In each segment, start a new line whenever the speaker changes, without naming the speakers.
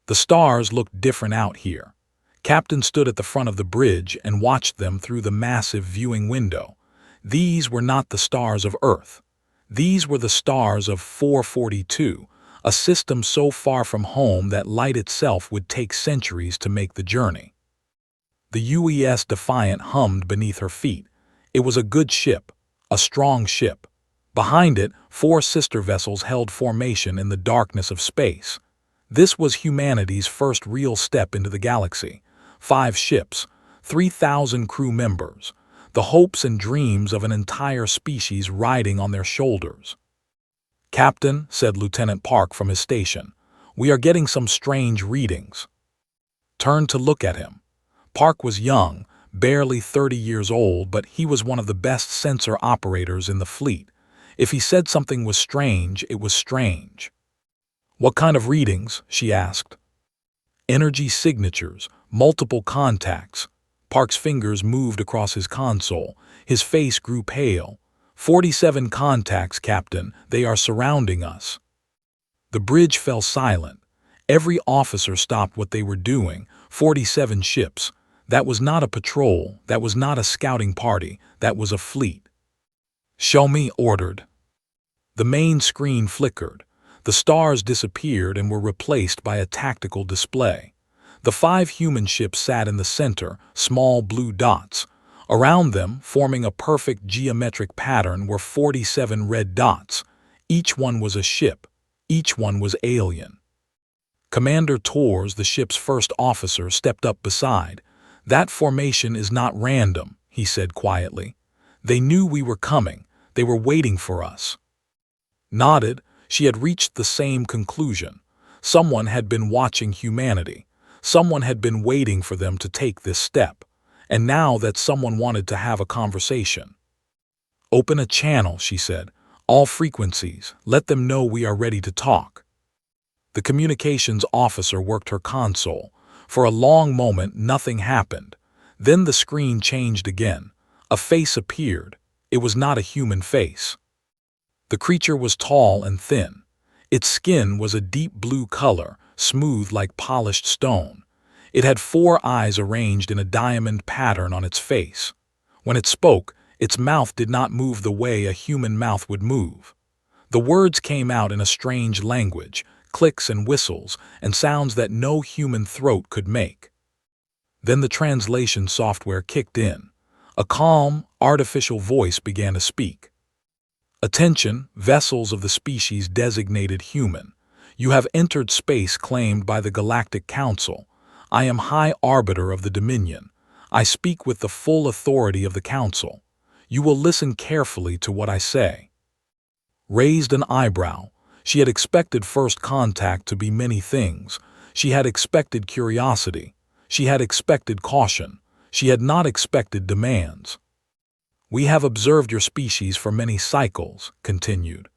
The stars looked different out here. Captain stood at the front of the bridge and watched them through the massive viewing window. These were not the stars of Earth. These were the stars of 442, a system so far from home that light itself would take centuries to make the journey. The UES Defiant hummed beneath her feet. It was a good ship, a strong ship. Behind it, 4 sister vessels held formation in the darkness of space. This was humanity's first real step into the galaxy. 5 ships, 3,000 crew members, the hopes and dreams of an entire species riding on their shoulders. "Captain," said Lieutenant Park from his station, "we are getting some strange readings." Turned to look at him. Park was young, barely 30 years old, but he was one of the best sensor operators in the fleet. If he said something was strange, it was strange. "What kind of readings?" she asked. "Energy signatures, multiple contacts." Park's fingers moved across his console. His face grew pale. 47 contacts, Captain. They are surrounding us." The bridge fell silent. Every officer stopped what they were doing. 47 ships. That was not a patrol. That was not a scouting party. That was a fleet. "Show me," ordered. The main screen flickered. The stars disappeared and were replaced by a tactical display. The 5 human ships sat in the center, small blue dots. Around them, forming a perfect geometric pattern, were 47 red dots. Each one was a ship. Each one was alien. Commander Torres, the ship's first officer, stepped up beside. "That formation is not random," he said quietly. "They knew we were coming. They were waiting for us." Nodded. She had reached the same conclusion. Someone had been watching humanity. Someone had been waiting for them to take this step. And now that someone wanted to have a conversation. "Open a channel," she said. "All frequencies. Let them know we are ready to talk." The communications officer worked her console. For a long moment, nothing happened. Then the screen changed again. A face appeared. It was not a human face. The creature was tall and thin. Its skin was a deep blue color, smooth like polished stone. It had 4 eyes arranged in a diamond pattern on its face. When it spoke, its mouth did not move the way a human mouth would move. The words came out in a strange language, clicks and whistles, and sounds that no human throat could make. Then the translation software kicked in. A calm, artificial voice began to speak. "Attention, vessels of the species designated human. You have entered space claimed by the Galactic Council. I am High Arbiter of the Dominion. I speak with the full authority of the Council. You will listen carefully to what I say." Raised an eyebrow. She had expected first contact to be many things. She had expected curiosity. She had expected caution. She had not expected demands. "We have observed your species for many cycles," continued.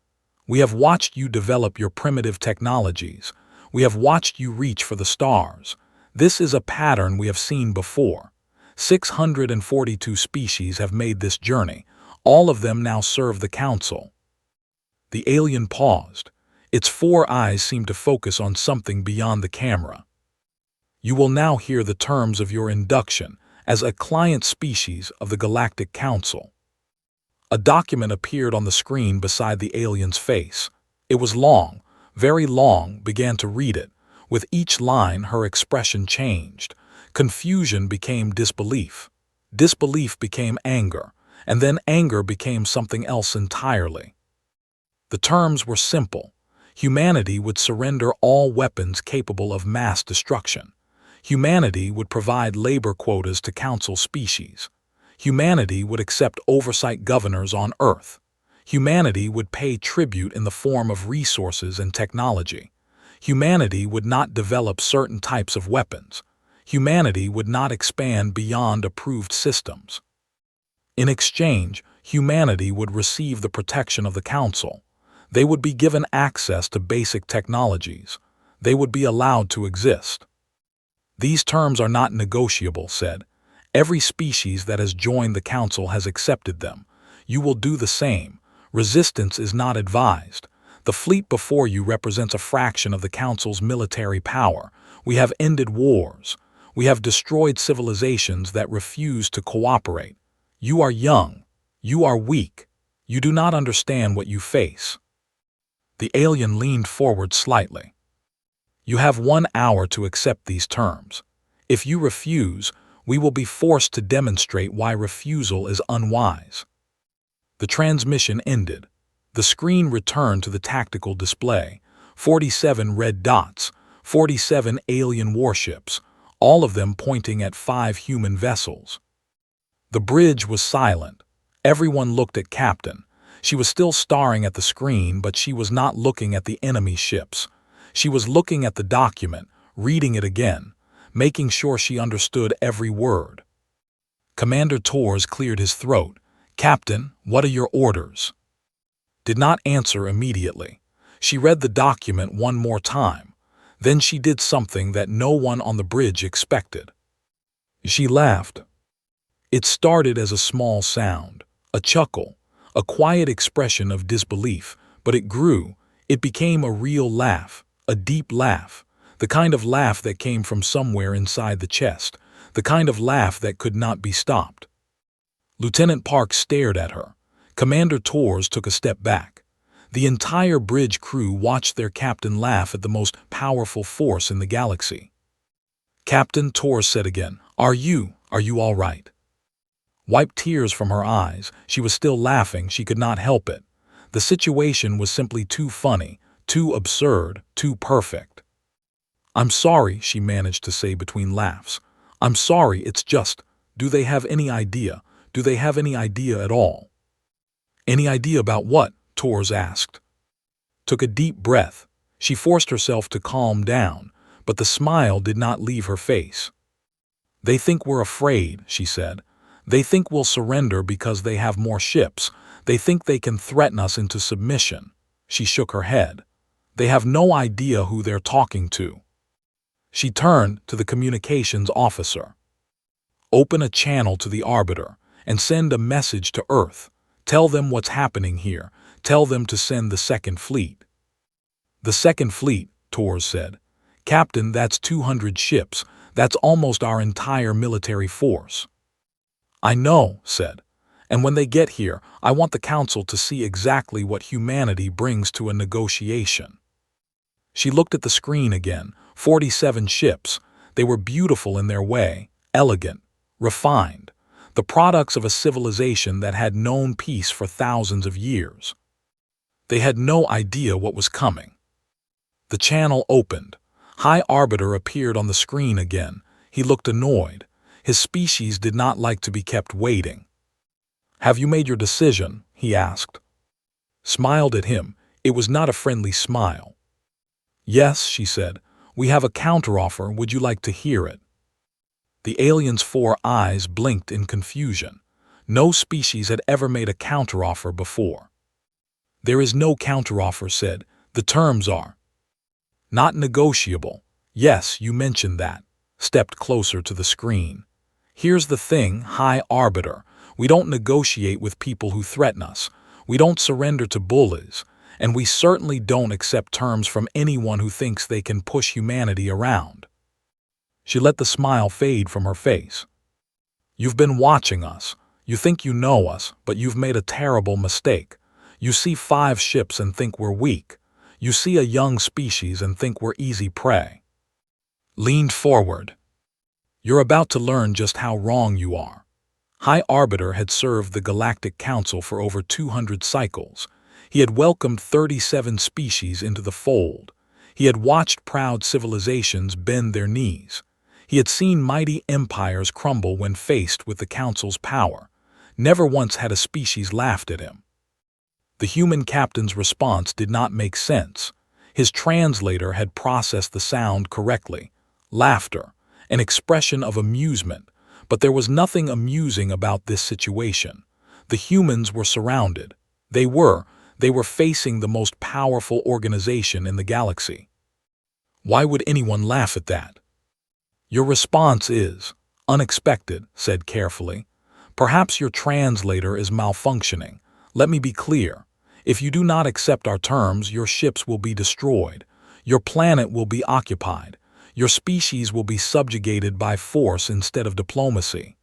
"We have watched you develop your primitive technologies. We have watched you reach for the stars. This is a pattern we have seen before. 642 species have made this journey. All of them now serve the Council." The alien paused. Its 4 eyes seemed to focus on something beyond the camera. "You will now hear the terms of your induction as a client species of the Galactic Council." A document appeared on the screen beside the alien's face. It was long, very long. Began to read it. With each line, her expression changed. Confusion became disbelief. Disbelief became anger. And then anger became something else entirely. The terms were simple. Humanity would surrender all weapons capable of mass destruction. Humanity would provide labor quotas to Council species. Humanity would accept oversight governors on Earth. Humanity would pay tribute in the form of resources and technology. Humanity would not develop certain types of weapons. Humanity would not expand beyond approved systems. In exchange, humanity would receive the protection of the Council. They would be given access to basic technologies. They would be allowed to exist. "These terms are not negotiable," said. "Every species that has joined the Council has accepted them. You will do the same. Resistance is not advised. The fleet before you represents a fraction of the Council's military power. We have ended wars. We have destroyed civilizations that refuse to cooperate. You are young. You are weak. You do not understand what you face." The alien leaned forward slightly. "You have 1 hour to accept these terms. If you refuse, we will be forced to demonstrate why refusal is unwise." The transmission ended. The screen returned to the tactical display. 47 red dots, 47 alien warships, all of them pointing at 5 human vessels. The bridge was silent. Everyone looked at Captain. She was still staring at the screen, but she was not looking at the enemy ships. She was looking at the document, reading it again, making sure she understood every word. Commander Torres cleared his throat. "Captain, what are your orders?" Did not answer immediately. She read the document one more time. Then she did something that no one on the bridge expected. She laughed. It started as a small sound, a chuckle, a quiet expression of disbelief, but it grew. It became a real laugh, a deep laugh, the kind of laugh that came from somewhere inside the chest, the kind of laugh that could not be stopped. Lieutenant Park stared at her. Commander Torres took a step back. The entire bridge crew watched their captain laugh at the most powerful force in the galaxy. "Captain," Torres said again, Are you all right?" Wiped tears from her eyes. She was still laughing. She could not help it. The situation was simply too funny, too absurd, too perfect. "I'm sorry," she managed to say between laughs. "I'm sorry, it's just, do they have any idea? Do they have any idea at all?" "Any idea about what?" Torres asked. Took a deep breath. She forced herself to calm down, but the smile did not leave her face. "They think we're afraid," she said. "They think we'll surrender because they have more ships. They think they can threaten us into submission." She shook her head. "They have no idea who they're talking to." She turned to the communications officer. "Open a channel to the Arbiter and send a message to Earth. Tell them what's happening here. Tell them to send the Second Fleet." "The Second Fleet," Torres said. "Captain, that's 200 ships. That's almost our entire military force." "I know," said. "And when they get here, I want the Council to see exactly what humanity brings to a negotiation." She looked at the screen again. 47 ships. They were beautiful in their way, elegant, refined, the products of a civilization that had known peace for thousands of years. They had no idea what was coming. The channel opened. High Arbiter appeared on the screen again. He looked annoyed. His species did not like to be kept waiting. "Have you made your decision?" he asked. Smiled at him. It was not a friendly smile. "Yes," she said. "We have a counteroffer. Would you like to hear it?" The alien's 4 eyes blinked in confusion. No species had ever made a counteroffer before. "There is no counteroffer," said. "The terms are not negotiable." "Yes, you mentioned that." Stepped closer to the screen. "Here's the thing, High Arbiter. We don't negotiate with people who threaten us. We don't surrender to bullies. And we certainly don't accept terms from anyone who thinks they can push humanity around." She let the smile fade from her face. "You've been watching us. You think you know us, but you've made a terrible mistake. You see 5 ships and think we're weak. You see a young species and think we're easy prey." Leaned forward. "You're about to learn just how wrong you are." High Arbiter had served the Galactic Council for over 200 cycles. He had welcomed 37 species into the fold. He had watched proud civilizations bend their knees. He had seen mighty empires crumble when faced with the Council's power. Never once had a species laughed at him. The human captain's response did not make sense. His translator had processed the sound correctly. Laughter, an expression of amusement, but there was nothing amusing about this situation. The humans were surrounded. They were facing the most powerful organization in the galaxy. Why would anyone laugh at that? "Your response is unexpected," said carefully. "Perhaps your translator is malfunctioning. Let me be clear. If you do not accept our terms, your ships will be destroyed. Your planet will be occupied. Your species will be subjugated by force instead of diplomacy."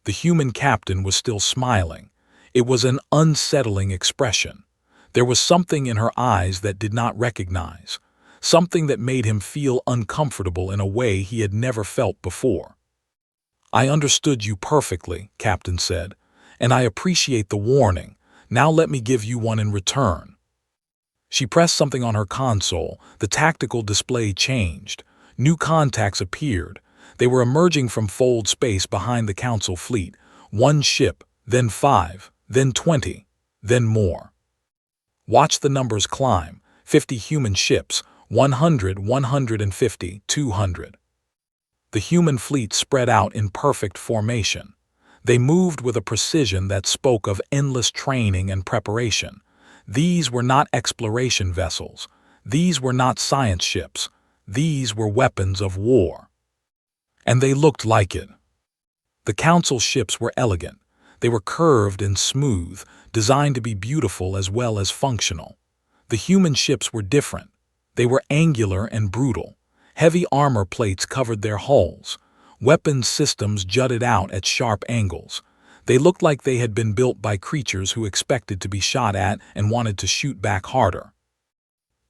The human captain was still smiling. It was an unsettling expression. There was something in her eyes that did not recognize, something that made him feel uncomfortable in a way he had never felt before. "I understood you perfectly," Captain said, "and I appreciate the warning. Now let me give you one in return." She pressed something on her console. The tactical display changed. New contacts appeared. They were emerging from fold space behind the Council fleet. One ship, then 5, then 20, then more. Watch the numbers climb. 50 human ships, 100, 150, 200. The human fleet spread out in perfect formation. They moved with a precision that spoke of endless training and preparation. These were not exploration vessels. These were not science ships. These were weapons of war. And they looked like it. The Council ships were elegant. They were curved and smooth, designed to be beautiful as well as functional. The human ships were different. They were angular and brutal. Heavy armor plates covered their hulls. Weapons systems jutted out at sharp angles. They looked like they had been built by creatures who expected to be shot at and wanted to shoot back harder.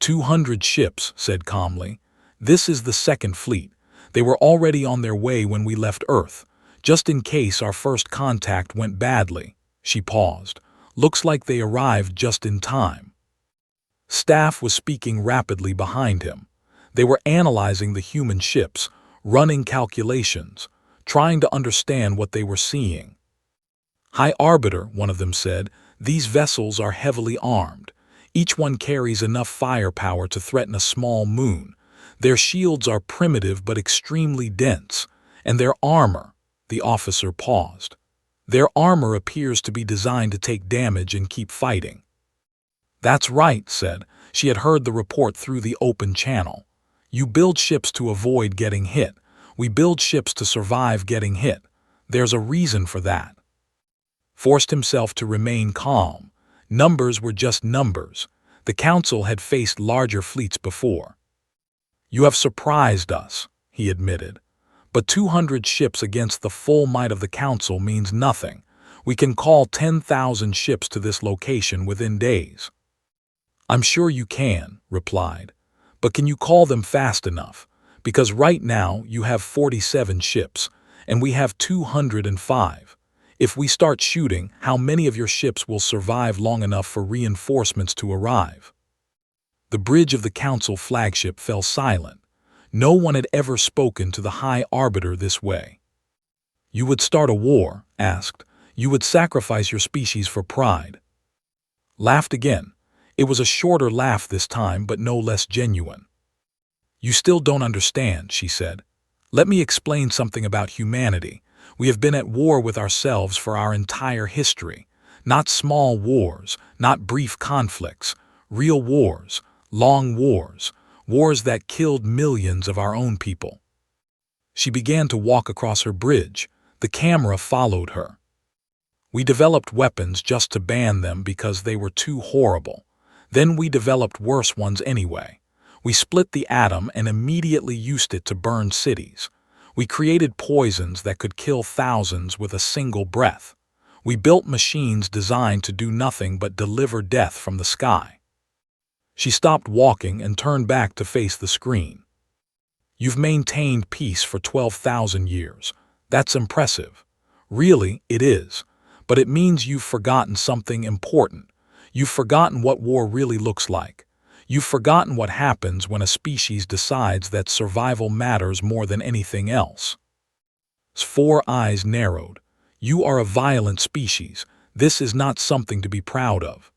200 ships, said calmly. This is the second fleet. They were already on their way when we left Earth. Just in case our first contact went badly. She paused. Looks like they arrived just in time. Staff was speaking rapidly behind him. They were analyzing the human ships, running calculations, trying to understand what they were seeing. "High Arbiter," one of them said, "these vessels are heavily armed. Each one carries enough firepower to threaten a small moon. Their shields are primitive but extremely dense, and their armor," the officer paused. "Their armor appears to be designed to take damage and keep fighting." "That's right," said. She had heard the report through the open channel. "You build ships to avoid getting hit. We build ships to survive getting hit. There's a reason for that." Forced himself to remain calm. Numbers were just numbers. The Council had faced larger fleets before. "You have surprised us," he admitted. "But 200 ships against the full might of the Council means nothing. We can call 10,000 ships to this location within days." "I'm sure you can," replied. "But can you call them fast enough? Because right now you have 47 ships, and we have 205. If we start shooting, how many of your ships will survive long enough for reinforcements to arrive?" The bridge of the Council flagship fell silent. No one had ever spoken to the High Arbiter this way. "You would start a war?" asked. "You would sacrifice your species for pride?" Laughed again. It was a shorter laugh this time, but no less genuine. "You still don't understand," she said. "Let me explain something about humanity. We have been at war with ourselves for our entire history. Not small wars, not brief conflicts. Real wars, long wars, wars that killed millions of our own people." She began to walk across her bridge. The camera followed her. "We developed weapons just to ban them because they were too horrible. Then we developed worse ones anyway. We split the atom and immediately used it to burn cities. We created poisons that could kill thousands with a single breath. We built machines designed to do nothing but deliver death from the sky." She stopped walking and turned back to face the screen. "You've maintained peace for 12,000 years. That's impressive. Really, it is. But it means you've forgotten something important. You've forgotten what war really looks like. You've forgotten what happens when a species decides that survival matters more than anything else." His 4 eyes narrowed. "You are a violent species. This is not something to be proud of."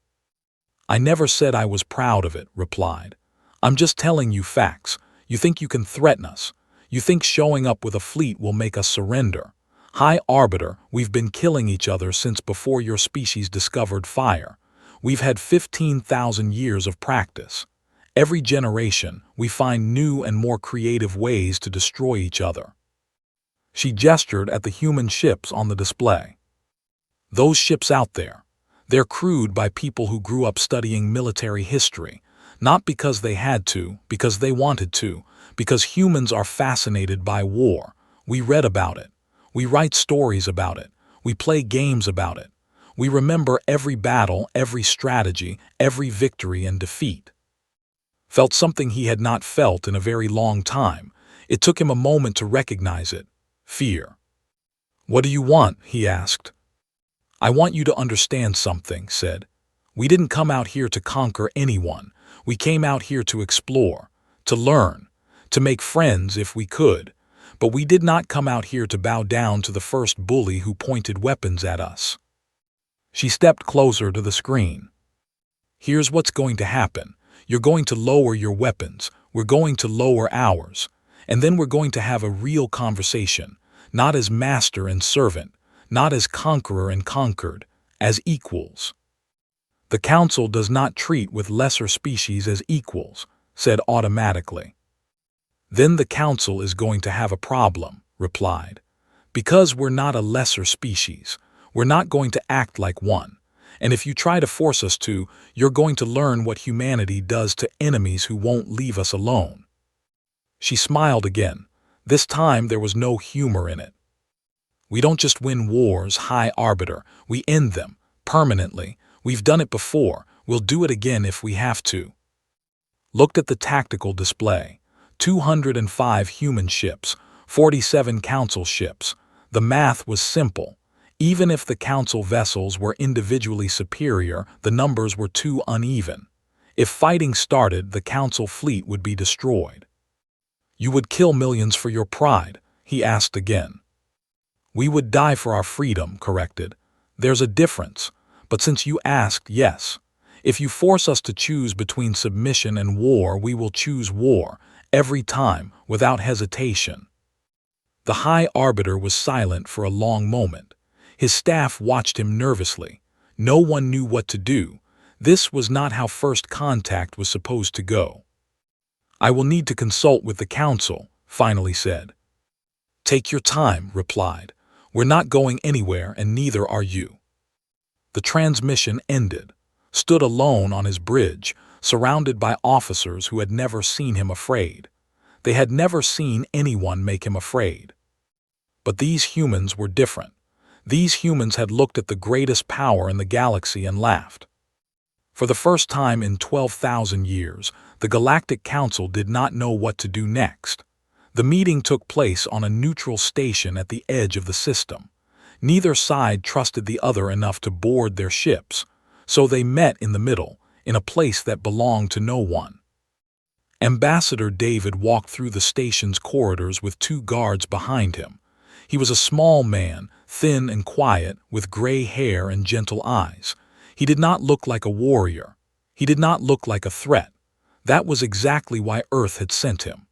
"I never said I was proud of it," replied. "I'm just telling you facts. You think you can threaten us. You think showing up with a fleet will make us surrender. High Arbiter, we've been killing each other since before your species discovered fire. We've had 15,000 years of practice. Every generation, we find new and more creative ways to destroy each other." She gestured at the human ships on the display. "Those ships out there, they're crewed by people who grew up studying military history, not because they had to, because they wanted to, Because humans are fascinated by war. We read about it. We write stories about it. We play games about it. We remember every battle, every strategy, every victory and defeat. Felt something he had not felt in a very long time. It took him a moment to recognize it. Fear. "What do you want?" he asked. "I want you to understand something," said. "We didn't come out here to conquer anyone. We came out here to explore, to learn, to make friends if we could. But we did not come out here to bow down to the first bully who pointed weapons at us." She stepped closer to the screen. "Here's what's going to happen. You're going to lower your weapons. We're going to lower ours. And then we're going to have a real conversation, not as master and servant, not as conqueror and conquered, as equals." "The Council does not treat with lesser species as equals," said automatically. "Then the Council is going to have a problem," replied. "Because we're not a lesser species. We're not going to act like one. And if you try to force us to, you're going to learn what humanity does to enemies who won't leave us alone." She smiled again. This time there was no humor in it. "We don't just win wars, High Arbiter. We end them, permanently. We've done it before. We'll do it again if we have to." Looked at the tactical display. 205 human ships, 47 Council ships. The math was simple. Even if the Council vessels were individually superior, the numbers were too uneven. If fighting started, the Council fleet would be destroyed. "You would kill millions for your pride?" he asked again. "We would die for our freedom," corrected. "There's a difference. But since you asked, yes. If you force us to choose between submission and war, we will choose war, every time, without hesitation." The High Arbiter was silent for a long moment. His staff watched him nervously. No one knew what to do. This was not how first contact was supposed to go. "I will need to consult with the Council," finally said. "Take your time," replied. "We're not going anywhere and neither are you." The transmission ended. Stood alone on his bridge, surrounded by officers who had never seen him afraid. They had never seen anyone make him afraid. But these humans were different. These humans had looked at the greatest power in the galaxy and laughed. For the first time in 12,000 years, the Galactic Council did not know what to do next. The meeting took place on a neutral station at the edge of the system. Neither side trusted the other enough to board their ships, so they met in the middle, in a place that belonged to no one. Ambassador David walked through the station's corridors with 2 guards behind him. He was a small man, thin and quiet, with gray hair and gentle eyes. He did not look like a warrior. He did not look like a threat. That was exactly why Earth had sent him.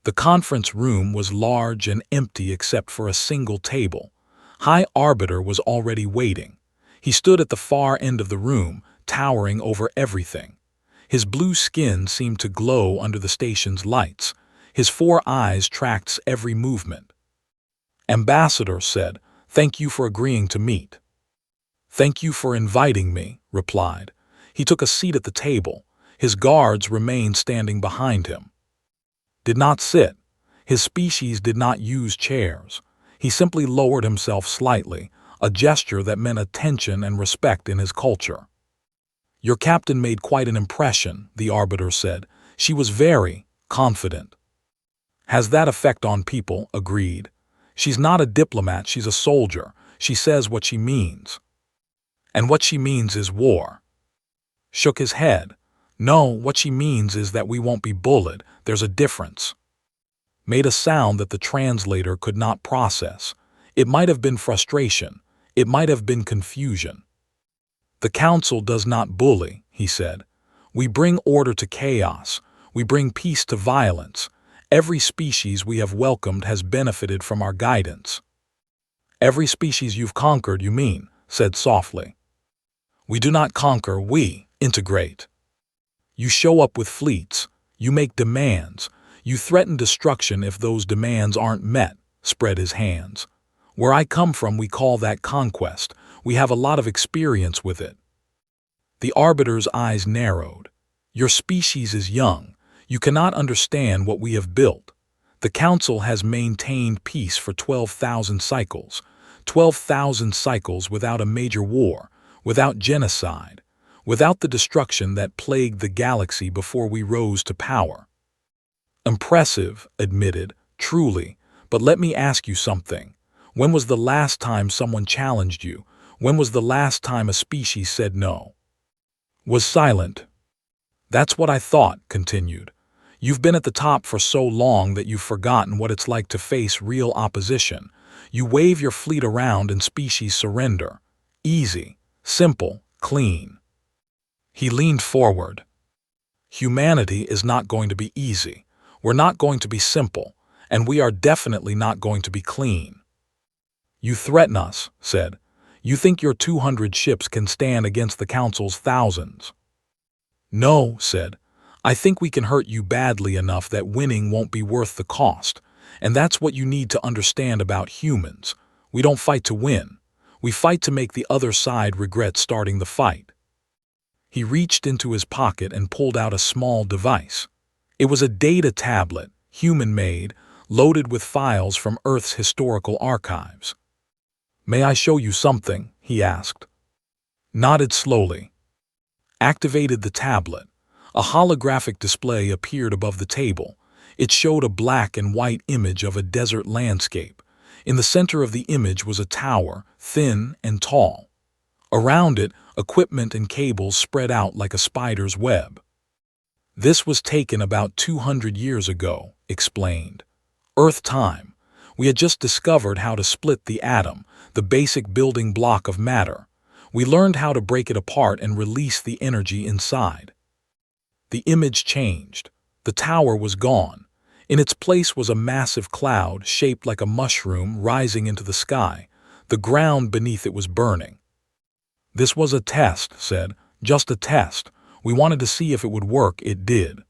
The conference room was large and empty except for a single table. High Arbiter was already waiting. He stood at the far end of the room, towering over everything. His blue skin seemed to glow under the station's lights. His 4 eyes tracked every movement. "Ambassador," said, "thank you for agreeing to meet." "Thank you for inviting me," replied. He took a seat at the table. His guards remained standing behind him. Did not sit. His species did not use chairs. He simply lowered himself slightly, a gesture that meant attention and respect in his culture. "Your captain made quite an impression," the Arbiter said. "She was very confident." "Has that effect on people," agreed. "She's not a diplomat, she's a soldier. She says what she means." "And what she means is war." Shook his head. "No, what she means is that we won't be bullied. There's a difference." Made a sound that the translator could not process. It might have been frustration. It might have been confusion. "The Council does not bully," he said. "We bring order to chaos. We bring peace to violence. Every species we have welcomed has benefited from our guidance." "Every species you've conquered, you mean," said softly. "We do not conquer, we integrate. You show up with fleets. You make demands. You threaten destruction if those demands aren't met," spread his hands. "Where I come from, we call that conquest. We have a lot of experience with it." The Arbiter's eyes narrowed. "Your species is young. You cannot understand what we have built. The Council has maintained peace for 12,000 cycles. 12,000 cycles without a major war, without genocide, without the destruction that plagued the galaxy before we rose to power. Impressive, admitted, truly, but let me ask you something. When was the last time someone challenged you? When was the last time a species said no? Was silent. That's what I thought, continued. You've been at the top for so long that you've forgotten what it's like to face real opposition. You wave your fleet around and species surrender. Easy, simple, clean. He leaned forward. Humanity is not going to be easy. We're not going to be simple, and we are definitely not going to be clean. You threaten us, said. You think your 200 ships can stand against the Council's thousands? No, said. I think we can hurt you badly enough that winning won't be worth the cost, and that's what you need to understand about humans. We don't fight to win. We fight to make the other side regret starting the fight. He reached into his pocket and pulled out a small device. It was a data tablet, human-made, loaded with files from Earth's historical archives. May I show you something? He asked. Nodded slowly. Activated the tablet. A holographic display appeared above the table. It showed a black and white image of a desert landscape. In the center of the image was a tower, thin and tall. Around it, equipment and cables spread out like a spider's web. This was taken about 200 years ago, explained. Earth time. We had just discovered how to split the atom, the basic building block of matter. We learned how to break it apart and release the energy inside. The image changed. The tower was gone. In its place was a massive cloud shaped like a mushroom rising into the sky. The ground beneath it was burning. This was a test, said. Just a test. We wanted to see if it would work. It did.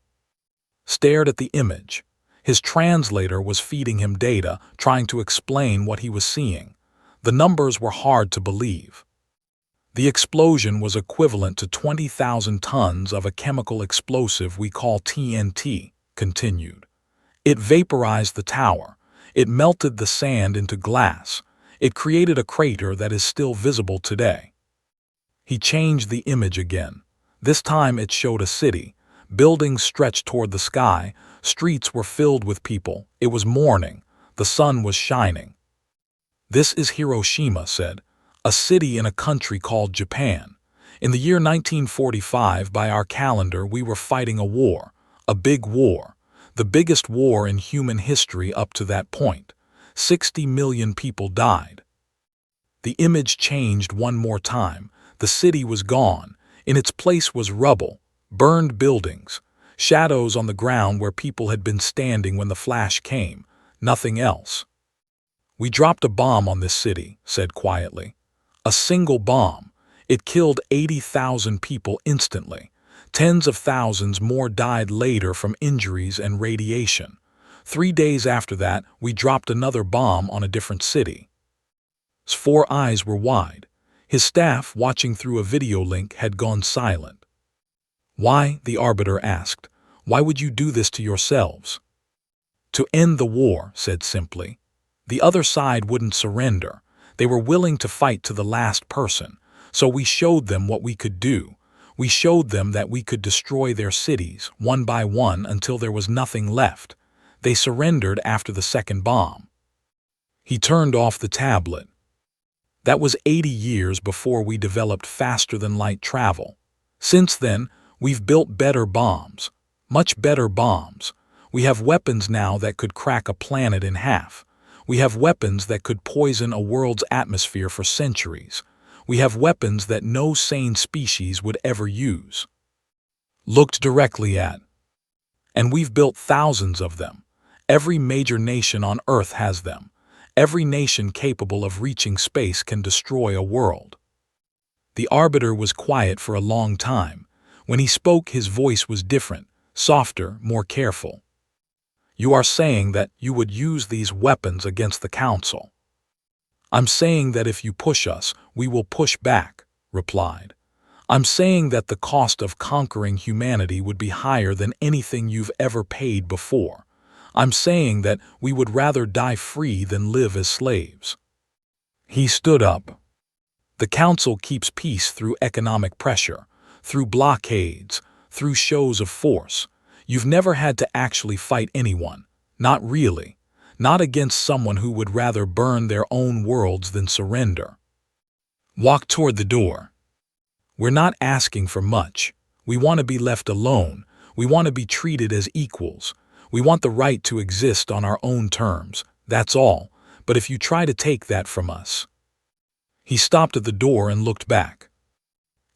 Stared at the image. His translator was feeding him data, trying to explain what he was seeing. The numbers were hard to believe. The explosion was equivalent to 20,000 tons of a chemical explosive we call TNT, continued. It vaporized the tower. It melted the sand into glass. It created a crater that is still visible today. He changed the image again. This time it showed a city. Buildings stretched toward the sky. Streets were filled with people. It was morning. The sun was shining. This is Hiroshima, said. A city in a country called Japan. In the year 1945, by our calendar, we were fighting a war. A big war. The biggest war in human history up to that point. 60 million people died. The image changed one more time. The city was gone. In its place was rubble, burned buildings, shadows on the ground where people had been standing when the flash came. Nothing else. We dropped a bomb on this city, said quietly. A single bomb. It killed 80,000 people instantly. Tens of thousands more died later from injuries and radiation. 3 days after that, we dropped another bomb on a different city. His 4 eyes were wide. His staff, watching through a video link, had gone silent. Why? The arbiter asked. Why would you do this to yourselves? To end the war, said simply. The other side wouldn't surrender. They were willing to fight to the last person, so we showed them what we could do. We showed them that we could destroy their cities, one by one, until there was nothing left. They surrendered after the second bomb. He turned off the tablet. That was 80 years before we developed faster-than-light travel. Since then, we've built better bombs, much better bombs. We have weapons now that could crack a planet in half. We have weapons that could poison a world's atmosphere for centuries. We have weapons that no sane species would ever use. Looked directly at. And we've built thousands of them. Every major nation on Earth has them. Every nation capable of reaching space can destroy a world. The arbiter was quiet for a long time. When he spoke, his voice was different, softer, more careful. You are saying that you would use these weapons against the Council. I'm saying that if you push us, we will push back, replied. I'm saying that the cost of conquering humanity would be higher than anything you've ever paid before. I'm saying that we would rather die free than live as slaves." He stood up. "The Council keeps peace through economic pressure, through blockades, through shows of force. You've never had to actually fight anyone. Not really. Not against someone who would rather burn their own worlds than surrender." Walk toward the door. "We're not asking for much. We want to be left alone. We want to be treated as equals. We want the right to exist on our own terms. That's all. But if you try to take that from us—" He stopped at the door and looked back.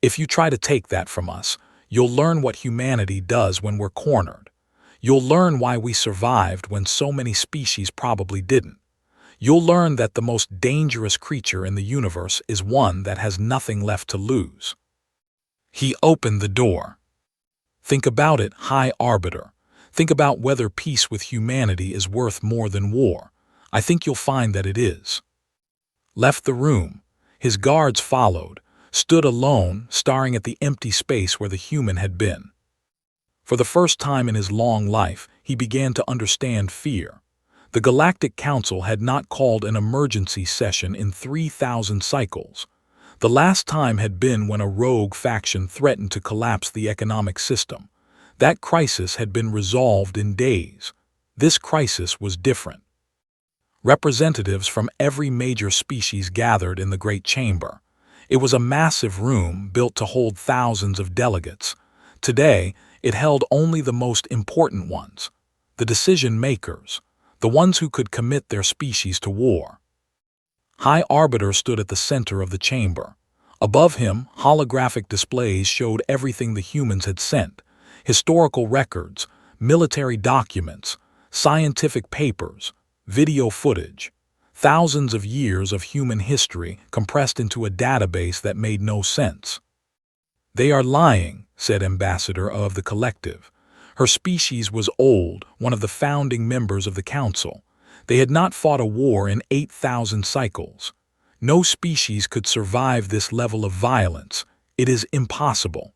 "If you try to take that from us, you'll learn what humanity does when we're cornered. You'll learn why we survived when so many species probably didn't. You'll learn that the most dangerous creature in the universe is one that has nothing left to lose." He opened the door. "Think about it, High Arbiter. Think about whether peace with humanity is worth more than war. I think you'll find that it is." Left the room. His guards followed, stood alone, staring at the empty space where the human had been. For the first time in his long life, he began to understand fear. The Galactic Council had not called an emergency session in 3,000 cycles. The last time had been when a rogue faction threatened to collapse the economic system. That crisis had been resolved in days. This crisis was different. Representatives from every major species gathered in the Great Chamber. It was a massive room built to hold thousands of delegates. Today, it held only the most important ones, the decision-makers, the ones who could commit their species to war. High Arbiter stood at the center of the chamber. Above him, holographic displays showed everything the humans had sent: historical records, military documents, scientific papers, video footage. Thousands of years of human history compressed into a database that made no sense. "They are lying," said Ambassador of the Collective. Her species was old, one of the founding members of the Council. They had not fought a war in 8,000 cycles. No species could survive this level of violence. It is impossible.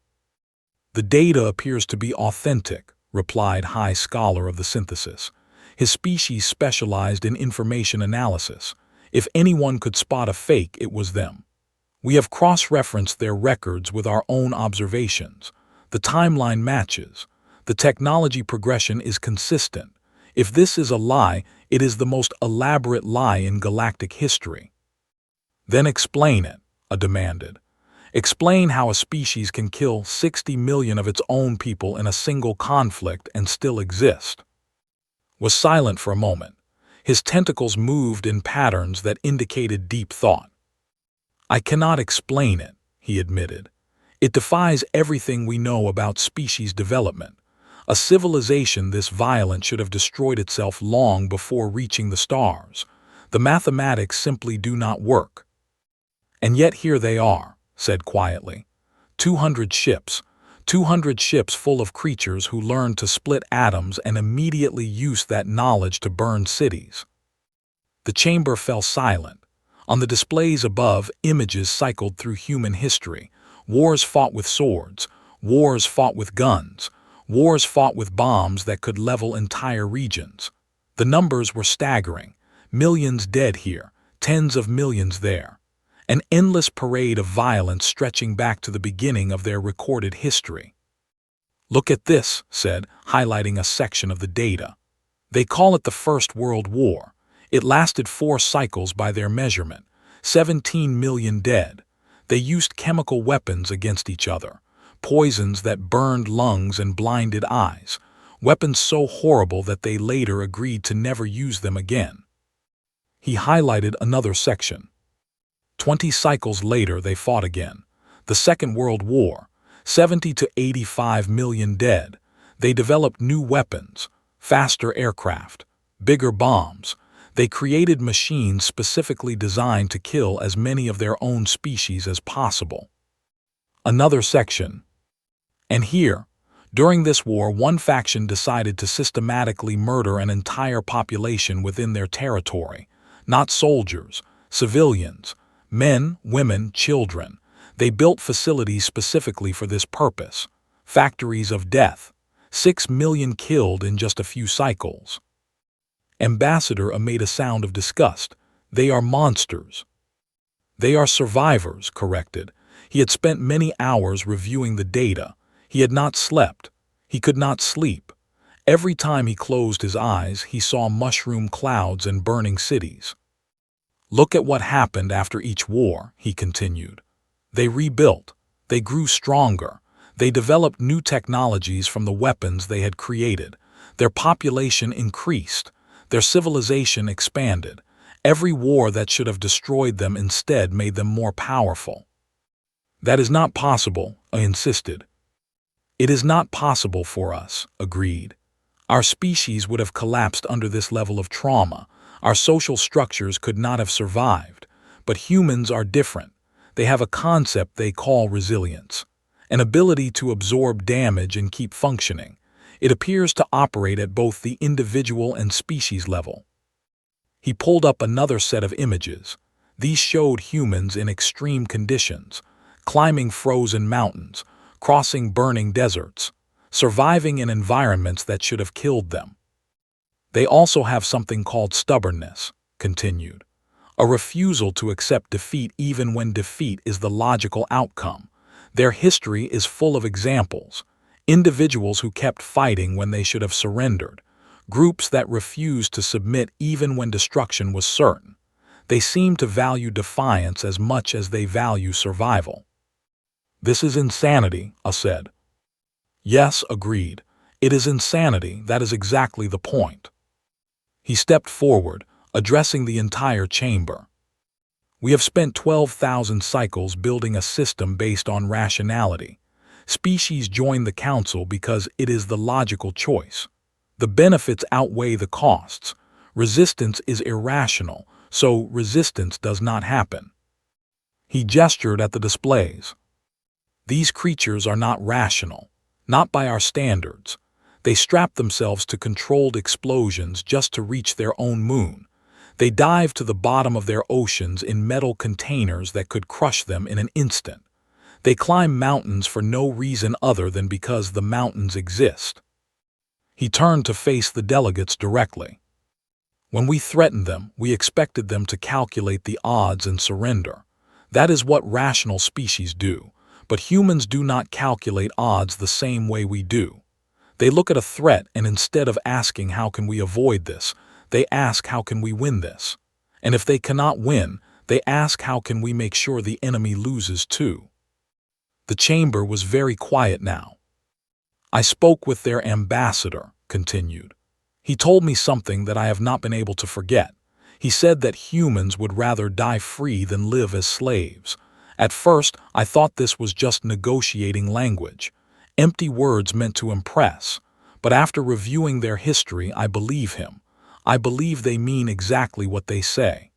"The data appears to be authentic," replied High Scholar of the Synthesis. His species specialized in information analysis. If anyone could spot a fake, it was them. "We have cross-referenced their records with our own observations. The timeline matches. The technology progression is consistent. If this is a lie, it is the most elaborate lie in galactic history." "Then explain it," I demanded. "Explain how a species can kill 60 million of its own people in a single conflict and still exist." Was silent for a moment. His tentacles moved in patterns that indicated deep thought. "I cannot explain it," he admitted. "It defies everything we know about species development. A civilization this violent should have destroyed itself long before reaching the stars. The mathematics simply do not work." "And yet here they are," said quietly. 200 ships. 200 ships full of creatures who learned to split atoms and immediately used that knowledge to burn cities." The chamber fell silent. On the displays above, images cycled through human history. Wars fought with swords. Wars fought with guns. Wars fought with bombs that could level entire regions. The numbers were staggering. Millions dead here, tens of millions there. An endless parade of violence stretching back to the beginning of their recorded history. "Look at this," said, highlighting a section of the data. "They call it the First World War. It lasted 4 cycles by their measurement. 17 million dead. They used chemical weapons against each other. Poisons that burned lungs and blinded eyes. Weapons so horrible that they later agreed to never use them again." He highlighted another section. 20 cycles later they fought again. The Second World War. 70 to 85 million dead. They developed new weapons, faster aircraft, bigger bombs. They created machines specifically designed to kill as many of their own species as possible. Another section. "And here, during this war, one faction decided to systematically murder an entire population within their territory. Not soldiers, civilians. Men, women, children. They built facilities specifically for this purpose, factories of death, 6 million killed in just a few cycles. Ambassador made a sound of disgust. They are monsters. They are survivors, corrected. He had spent many hours reviewing the data. He had not slept. He could not sleep. Every time he closed his eyes, he saw mushroom clouds and burning cities. Look at what happened after each war, he continued. They rebuilt. They grew stronger. They developed new technologies from the weapons they had created. Their population increased. Their civilization expanded. Every war that should have destroyed them instead made them more powerful. That is not possible, I insisted. It is not possible for us, agreed. Our species would have collapsed under this level of trauma. Our social structures could not have survived. But humans are different. They have a concept they call resilience, an ability to absorb damage and keep functioning. It appears to operate at both the individual and species level. He pulled up another set of images. These showed humans in extreme conditions, climbing frozen mountains, crossing burning deserts, surviving in environments that should have killed them. They also have something called stubbornness, continued, a refusal to accept defeat even when defeat is the logical outcome. Their history is full of examples, individuals who kept fighting when they should have surrendered, groups that refused to submit even when destruction was certain. They seem to value defiance as much as they value survival. This is insanity, I said. Yes, agreed. It is insanity. That is exactly the point. He stepped forward, addressing the entire chamber. We have spent 12,000 cycles building a system based on rationality. Species join the council because it is the logical choice. The benefits outweigh the costs. Resistance is irrational, so resistance does not happen. He gestured at the displays. These creatures are not rational, not by our standards. They strap themselves to controlled explosions just to reach their own moon. They dive to the bottom of their oceans in metal containers that could crush them in an instant. They climb mountains for no reason other than because the mountains exist. He turned to face the delegates directly. When we threatened them, we expected them to calculate the odds and surrender. That is what rational species do, but humans do not calculate odds the same way we do. They look at a threat and instead of asking how can we avoid this, they ask how can we win this. And if they cannot win, they ask how can we make sure the enemy loses too. The chamber was very quiet now. I spoke with their ambassador, continued. He told me something that I have not been able to forget. He said that humans would rather die free than live as slaves. At first, I thought this was just negotiating language, empty words meant to impress. But after reviewing their history, I believe him. I believe they mean exactly what they say.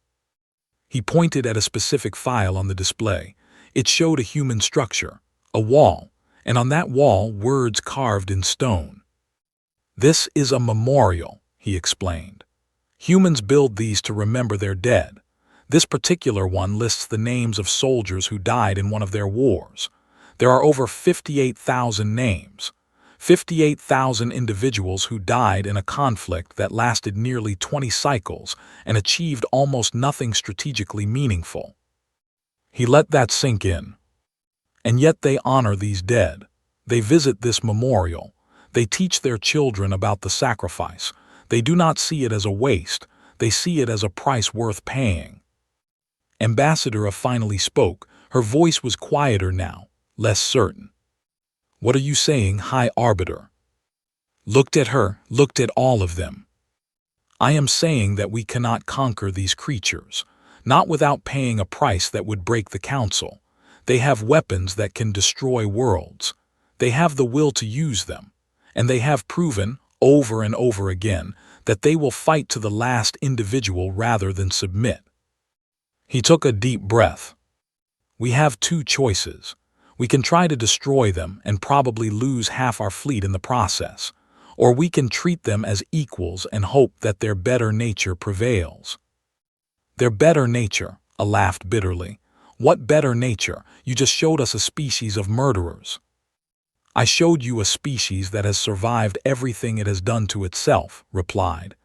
He pointed at a specific file on the display. It showed a human structure, a wall, and on that wall words carved in stone. This is a memorial, he explained. Humans build these to remember their dead. This particular one lists the names of soldiers who died in one of their wars. There are over 58,000 names. 58,000 individuals who died in a conflict that lasted nearly 20 cycles and achieved almost nothing strategically meaningful. He let that sink in. And yet they honor these dead. They visit this memorial. They teach their children about the sacrifice. They do not see it as a waste. They see it as a price worth paying. Ambassador finally spoke. Her voice was quieter now, less certain. What are you saying, High Arbiter? Looked at her, looked at all of them. I am saying that we cannot conquer these creatures, not without paying a price that would break the council. They have weapons that can destroy worlds. They have the will to use them, and they have proven, over and over again, that they will fight to the last individual rather than submit. He took a deep breath. We have two choices. We can try to destroy them and probably lose half our fleet in the process, or we can treat them as equals and hope that their better nature prevails. Their better nature, I laughed bitterly. What better nature? You just showed us a species of murderers. I showed you a species that has survived everything it has done to itself, replied.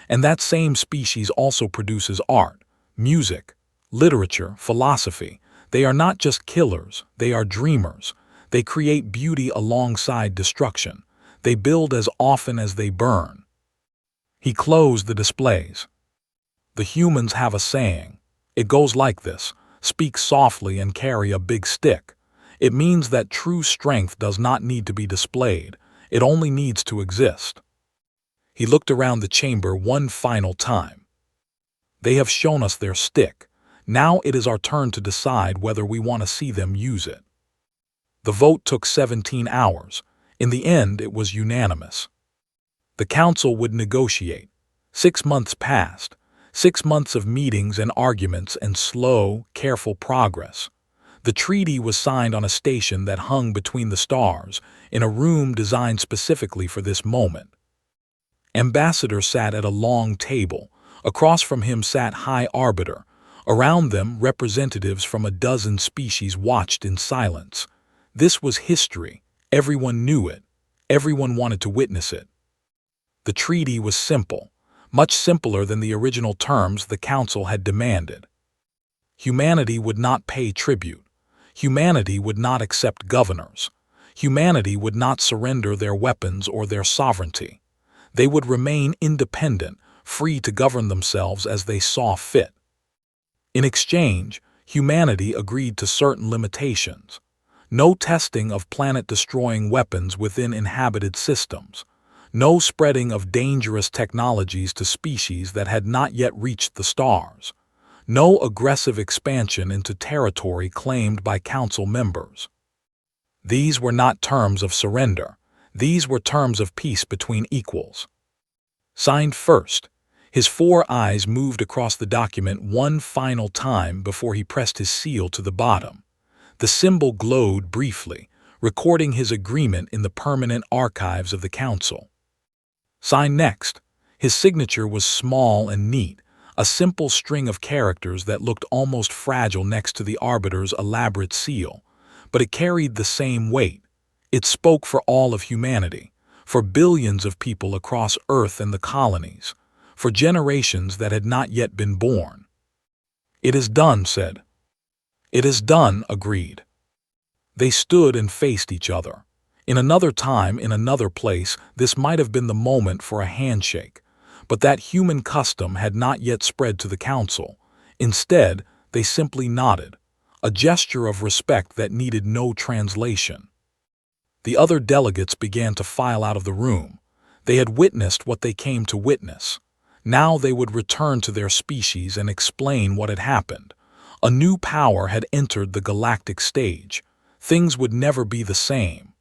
And that same species also produces art, music, literature, philosophy. They are not just killers, they are dreamers. They create beauty alongside destruction. They build as often as they burn. He closed the displays. The humans have a saying. It goes like this: speak softly and carry a big stick. It means that true strength does not need to be displayed. It only needs to exist. He looked around the chamber one final time. They have shown us their stick. Now it is our turn to decide whether we want to see them use it. The vote took 17 hours. In the end, it was unanimous. The council would negotiate. 6 months passed. 6 months of meetings and arguments and slow, careful progress. The treaty was signed on a station that hung between the stars, in a room designed specifically for this moment. Ambassador sat at a long table. Across from him sat High Arbiter. Around them, representatives from a dozen species watched in silence. This was history. Everyone knew it. Everyone wanted to witness it. The treaty was simple, much simpler than the original terms the council had demanded. Humanity would not pay tribute. Humanity would not accept governors. Humanity would not surrender their weapons or their sovereignty. They would remain independent, free to govern themselves as they saw fit. In exchange, humanity agreed to certain limitations. No testing of planet-destroying weapons within inhabited systems. No spreading of dangerous technologies to species that had not yet reached the stars. No aggressive expansion into territory claimed by council members. These were not terms of surrender. These were terms of peace between equals. Signed first. His 4 eyes moved across the document one final time before he pressed his seal to the bottom. The symbol glowed briefly, recording his agreement in the permanent archives of the council. Signed next. His signature was small and neat, a simple string of characters that looked almost fragile next to the Arbiter's elaborate seal. But it carried the same weight. It spoke for all of humanity, for billions of people across Earth and the colonies, for generations that had not yet been born. "It is done," said. "It is done," agreed. They stood and faced each other. In another time, in another place, this might have been the moment for a handshake, but that human custom had not yet spread to the council. Instead, they simply nodded, a gesture of respect that needed no translation. The other delegates began to file out of the room. They had witnessed what they came to witness. Now they would return to their species and explain what had happened. A new power had entered the galactic stage. Things would never be the same.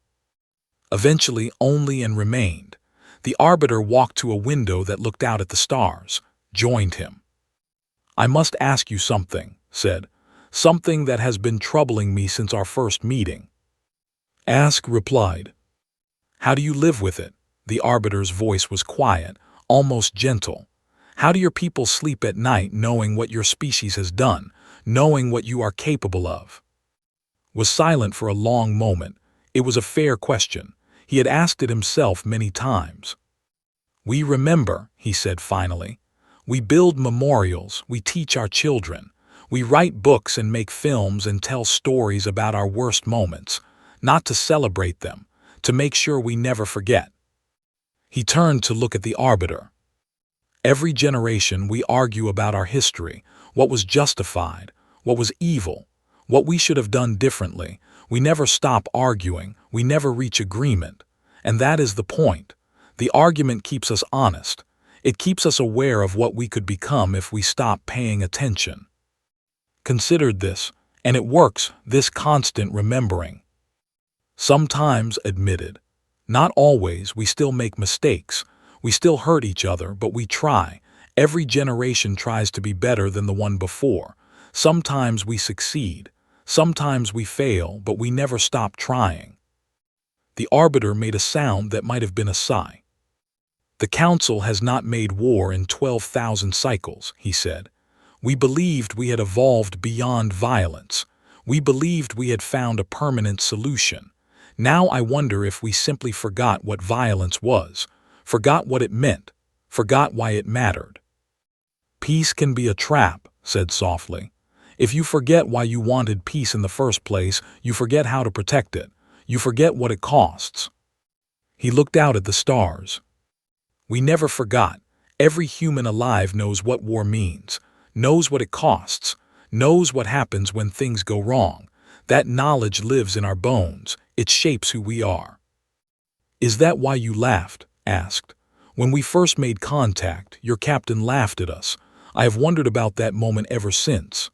Eventually, only and remained. The Arbiter walked to a window that looked out at the stars, joined him. "I must ask you something," said. "Something that has been troubling me since our first meeting." "Ask," replied. "How do you live with it?" The Arbiter's voice was quiet, almost gentle. "How do your people sleep at night knowing what your species has done, knowing what you are capable of?" Was silent for a long moment. It was a fair question. He had asked it himself many times. "We remember," he said finally. "We build memorials, we teach our children. We write books and make films and tell stories about our worst moments, not to celebrate them, to make sure we never forget." He turned to look at the Arbiter. "Every generation we argue about our history, what was justified, what was evil, what we should have done differently. We never stop arguing, we never reach agreement. And that is the point. The argument keeps us honest. It keeps us aware of what we could become if we stop paying attention." Considered this, and it works, this constant remembering. "Sometimes," admitted. "Not always, we still make mistakes. We still hurt each other, but we try. Every generation tries to be better than the one before. Sometimes we succeed. Sometimes we fail, but we never stop trying." The Arbiter made a sound that might have been a sigh. "The Council has not made war in 12,000 cycles," he said. We believed we had evolved beyond violence. We believed we had found a permanent solution. Now I wonder if we simply forgot what violence was, forgot what it meant, forgot why it mattered. Peace can be a trap, said softly. If you forget why you wanted peace in the first place, you forget how to protect it. You forget what it costs. He looked out at the stars. We never forgot. Every human alive knows what war means, knows what it costs, knows what happens when things go wrong. That knowledge lives in our bones. It shapes who we are. Is that why you laughed? Asked. When we first made contact, your captain laughed at us. I have wondered about that moment ever since.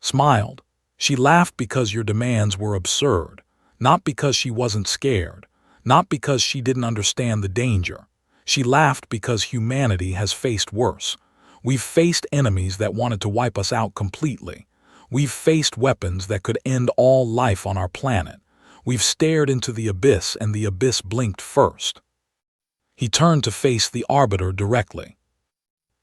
Smiled. She laughed because your demands were absurd, not because she wasn't scared, not because she didn't understand the danger. She laughed because humanity has faced worse. We've faced enemies that wanted to wipe us out completely. We've faced weapons that could end all life on our planet. We've stared into the abyss, and the abyss blinked first. He turned to face the Arbiter directly.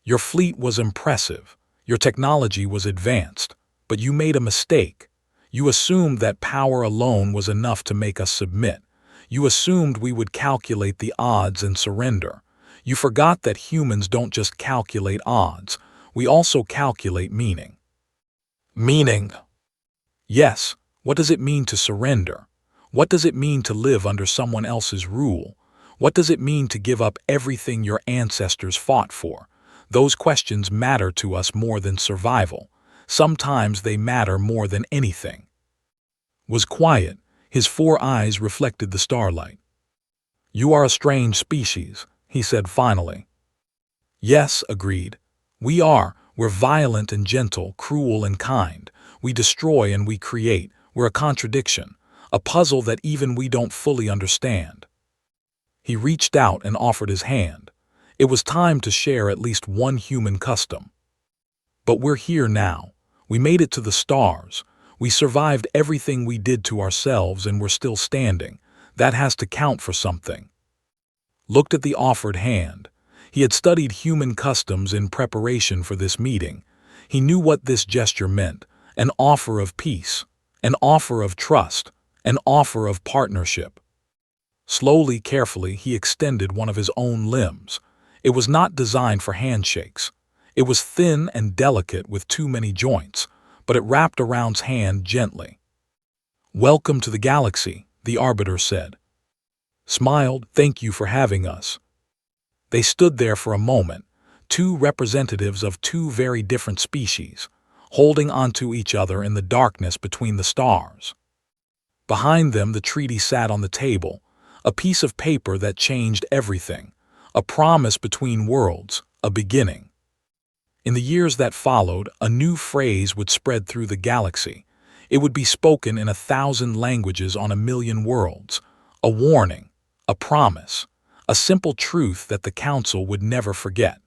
Your fleet was impressive. Your technology was advanced. But you made a mistake. You assumed that power alone was enough to make us submit. You assumed we would calculate the odds and surrender. You forgot that humans don't just calculate odds. We also calculate meaning. Meaning? Yes. What does it mean to surrender? What does it mean to live under someone else's rule? What does it mean to give up everything your ancestors fought for? Those questions matter to us more than survival. Sometimes they matter more than anything. Was quiet. His 4 eyes reflected the starlight. You are a strange species, he said finally. Yes, agreed. We are. We're violent and gentle, cruel and kind. We destroy and we create. We're a contradiction, a puzzle that even we don't fully understand. He reached out and offered his hand. It was time to share at least one human custom. But we're here now. We made it to the stars. We survived everything we did to ourselves, and we're still standing. That has to count for something. Looked at the offered hand. He had studied human customs in preparation for this meeting. He knew what this gesture meant: an offer of peace, an offer of trust, an offer of partnership. Slowly, carefully, he extended one of his own limbs. It was not designed for handshakes. It was thin and delicate with too many joints, but it wrapped around's hand gently. Welcome to the galaxy, the Arbiter said. Smiled, thank you for having us. They stood there for a moment, 2 representatives of 2 very different species, holding onto each other in the darkness between the stars. Behind them, the treaty sat on the table, a piece of paper that changed everything, a promise between worlds, a beginning. In the years that followed, a new phrase would spread through the galaxy. It would be spoken in 1,000 languages on 1,000,000 worlds. A warning, a promise, a simple truth that the Council would never forget.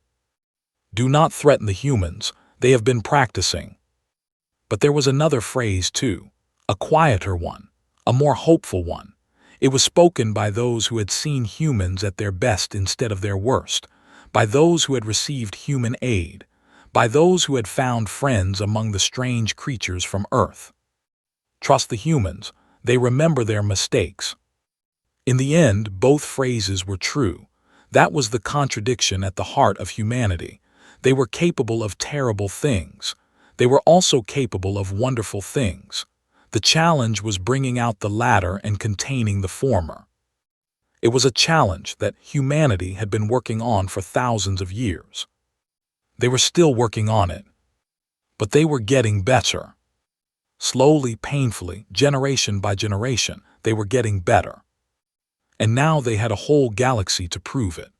Do not threaten the humans. They have been practicing. But there was another phrase too, a quieter one, a more hopeful one. It was spoken by those who had seen humans at their best instead of their worst, by those who had received human aid, by those who had found friends among the strange creatures from Earth. Trust the humans. They remember their mistakes. In the end, both phrases were true. That was the contradiction at the heart of humanity. They were capable of terrible things. They were also capable of wonderful things. The challenge was bringing out the latter and containing the former. It was a challenge that humanity had been working on for thousands of years. They were still working on it. But they were getting better. Slowly, painfully, generation by generation, they were getting better. And now they had a whole galaxy to prove it.